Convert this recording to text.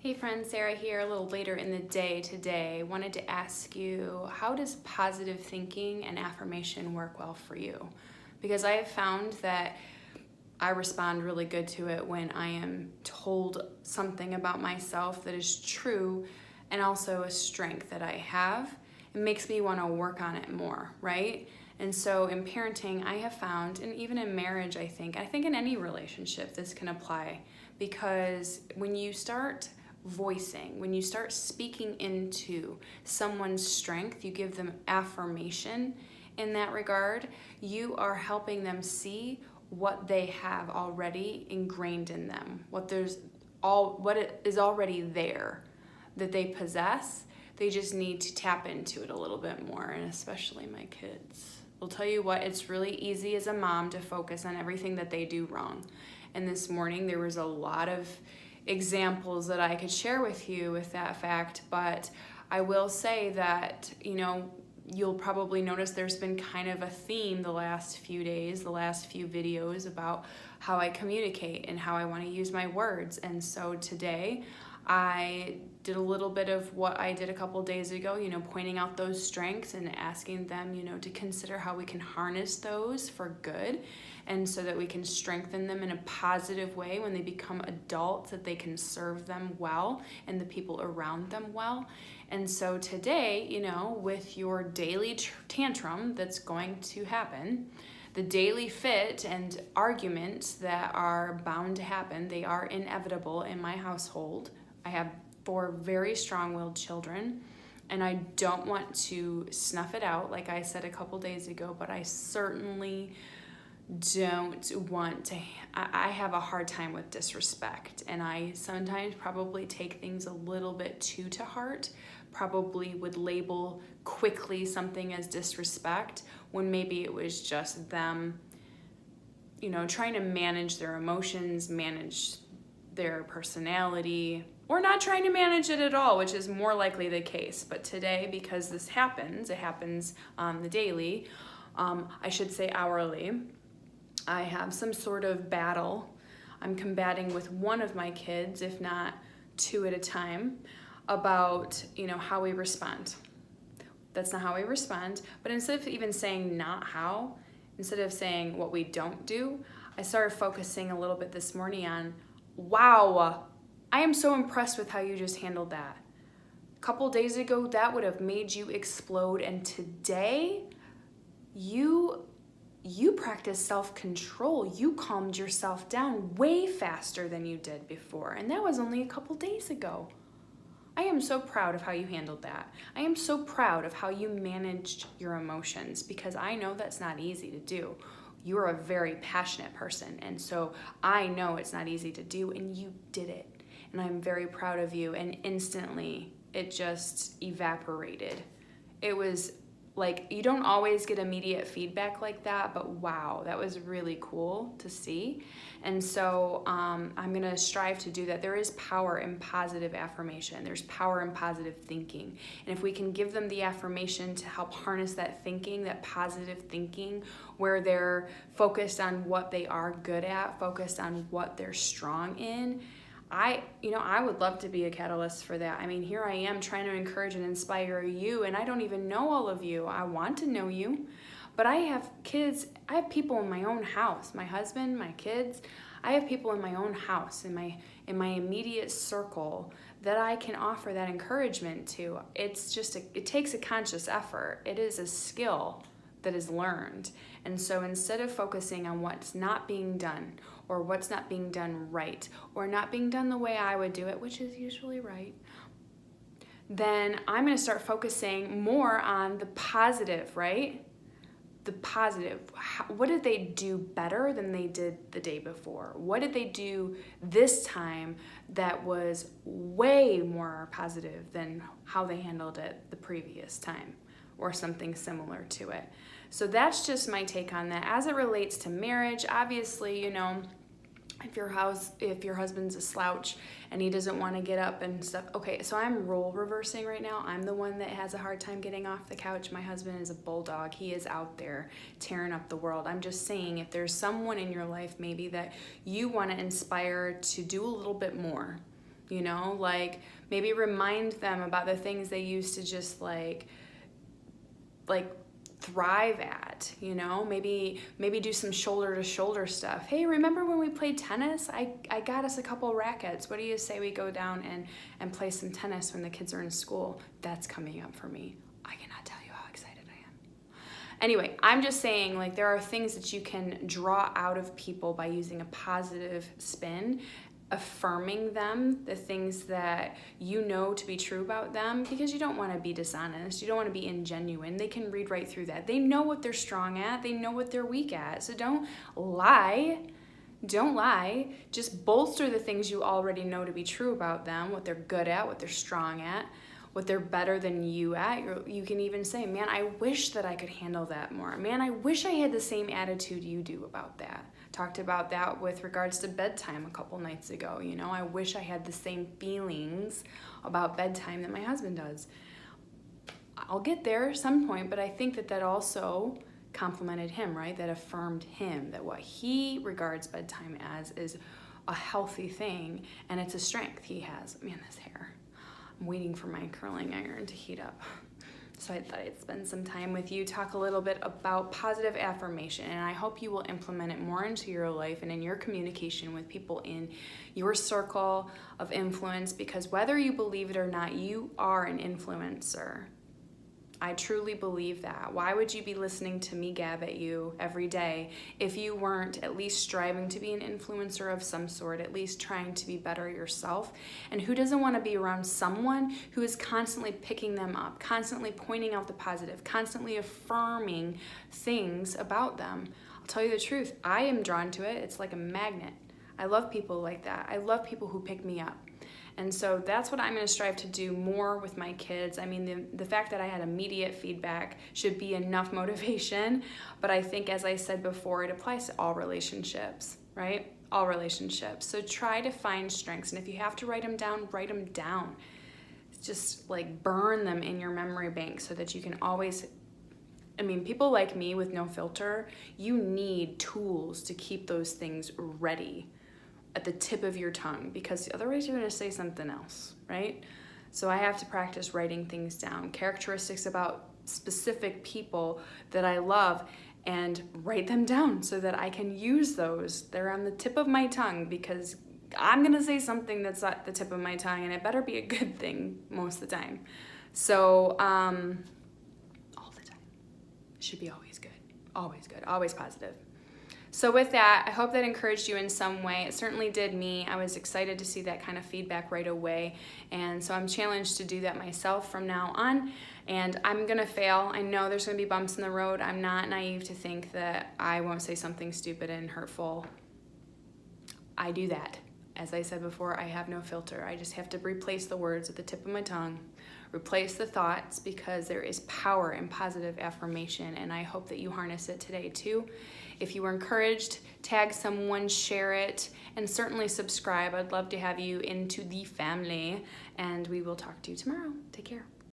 Hey friends, Sarah here, a little later in the day today. Wanted to ask you, how does positive thinking and affirmation work well for you? Because I have found that I respond really good to it when I am told something about myself that is true and also a strength that I have. It makes me want to work on it more, right? And so in parenting, I have found, and even in marriage, I think in any relationship this can apply, because when you start when you start speaking into someone's strength, you give them affirmation in that regard, you are helping them see what they have already ingrained in them, what is already there that they possess. They just need to tap into it a little bit more, and especially my kids. I'll tell you what, it's really easy as a mom to focus on everything that they do wrong. And this morning there was a lot of examples that I could share with you with that fact, but I will say that, you'll probably notice there's been kind of a theme the last few days, the last few videos about how I communicate and how I want to use my words. And so today I did a little bit of what I did a couple days ago, pointing out those strengths and asking them, to consider how we can harness those for good, and so that we can strengthen them in a positive way when they become adults, that they can serve them well and the people around them well. And so today, with your daily tantrum that's going to happen, the daily fit and arguments that are bound to happen, they are inevitable in my household. I have 4 very strong-willed children, and I don't want to snuff it out like I said a couple days ago, but I certainly don't want to. I have a hard time with disrespect, and I sometimes probably take things a little bit too to heart, probably would label quickly something as disrespect when maybe it was just them, trying to manage their emotions, manage their personality, or not trying to manage it at all, which is more likely the case. But today, because it happens on the daily, I should say hourly, I have some sort of battle I'm combating with one of my kids, if not 2 at a time, about, how we respond. That's not how we respond. But instead of even saying instead of saying what we don't do, I started focusing a little bit this morning on, wow, I am so impressed with how you just handled that. A couple days ago, that would have made you explode, and today, you practice self-control. You calmed yourself down way faster than you did before, and that was only a couple days ago. I am so proud of how you handled that. I am so proud of how you managed your emotions, because I know that's not easy to do. You're a very passionate person, and so I know it's not easy to do, and you did it. And I'm very proud of you, and instantly it just evaporated. It was like, you don't always get immediate feedback like that, but wow, that was really cool to see. And so I'm gonna strive to do that. There is power in positive affirmation. There's power in positive thinking. And if we can give them the affirmation to help harness that thinking, that positive thinking, where they're focused on what they are good at, focused on what they're strong in, I would love to be a catalyst for that. I mean, here I am trying to encourage and inspire you, and I don't even know all of you. I want to know you, but I have kids, I have people in my own house, my husband, my kids. I have people in my own house, in my immediate circle, that I can offer that encouragement to. It's just, it takes a conscious effort. It is a skill that is learned. And so instead of focusing on what's not being done, or what's not being done right, or not being done the way I would do it, which is usually right, then I'm gonna start focusing more on the positive, right? The positive. What did they do better than they did the day before? What did they do this time that was way more positive than how they handled it the previous time, or something similar to it? So that's just my take on that. As it relates to marriage, obviously, if your husband's a slouch and he doesn't want to get up and stuff. Okay, so I'm role reversing right now. I'm the one that has a hard time getting off the couch. My husband is a bulldog. He is out there tearing up the world. I'm just saying, if there's someone in your life maybe that you want to inspire to do a little bit more, you know, like maybe remind them about the things they used to just like thrive at, you know, maybe do some shoulder to shoulder stuff. Hey, remember when we played tennis? I got us a couple rackets. What do you say we go down and play some tennis when the kids are in school? That's coming up for me. I cannot tell you how excited I am. Anyway, I'm just saying, like, there are things that you can draw out of people by using a positive spin, affirming them, the things that you know to be true about them, because you don't want to be dishonest, you don't want to be ingenuine. They can read right through that. They know what they're strong at, they know what they're weak at. So don't lie. Just bolster the things you already know to be true about them, what they're good at, what they're strong at, what they're better than you at. You can even say, man, I wish that I could handle that more. Man, I wish I had the same attitude you do about that. Talked about that with regards to bedtime a couple nights ago. You know, I wish I had the same feelings about bedtime that my husband does. I'll get there at some point, but I think that also complimented him, right? That affirmed him, that what he regards bedtime as is a healthy thing, and it's a strength he has. Man, this hair. I'm waiting for my curling iron to heat up. So I thought I'd spend some time with you, talk a little bit about positive affirmation, and I hope you will implement it more into your life and in your communication with people in your circle of influence, because whether you believe it or not, you are an influencer. I truly believe that. Why would you be listening to me gab at you every day if you weren't at least striving to be an influencer of some sort, at least trying to be better yourself? And who doesn't want to be around someone who is constantly picking them up, constantly pointing out the positive, constantly affirming things about them? I'll tell you the truth, I am drawn to it. It's like a magnet. I love people like that. I love people who pick me up. And so that's what I'm going to strive to do more with my kids. I mean, the fact that I had immediate feedback should be enough motivation. But I think, as I said before, it applies to all relationships, right? All relationships. So try to find strengths. And if you have to write them down, write them down. Just like burn them in your memory bank so that you can always... I mean, people like me with no filter, you need tools to keep those things ready at the tip of your tongue, because otherwise you're going to say something else, right? So I have to practice writing things down, characteristics about specific people that I love, and write them down so that I can use those. They're on the tip of my tongue, because I'm going to say something that's at the tip of my tongue, and it better be a good thing most of the time. So all the time. It should be always good, always positive. So with that, I hope that encouraged you in some way. It certainly did me. I was excited to see that kind of feedback right away. And so I'm challenged to do that myself from now on. And I'm going to fail. I know there's going to be bumps in the road. I'm not naive to think that I won't say something stupid and hurtful. I do that. As I said before, I have no filter. I just have to replace the words at the tip of my tongue, replace the thoughts, because there is power in positive affirmation, and I hope that you harness it today too. If you were encouraged, tag someone, share it, and certainly subscribe. I'd love to have you into the family, and we will talk to you tomorrow. Take care.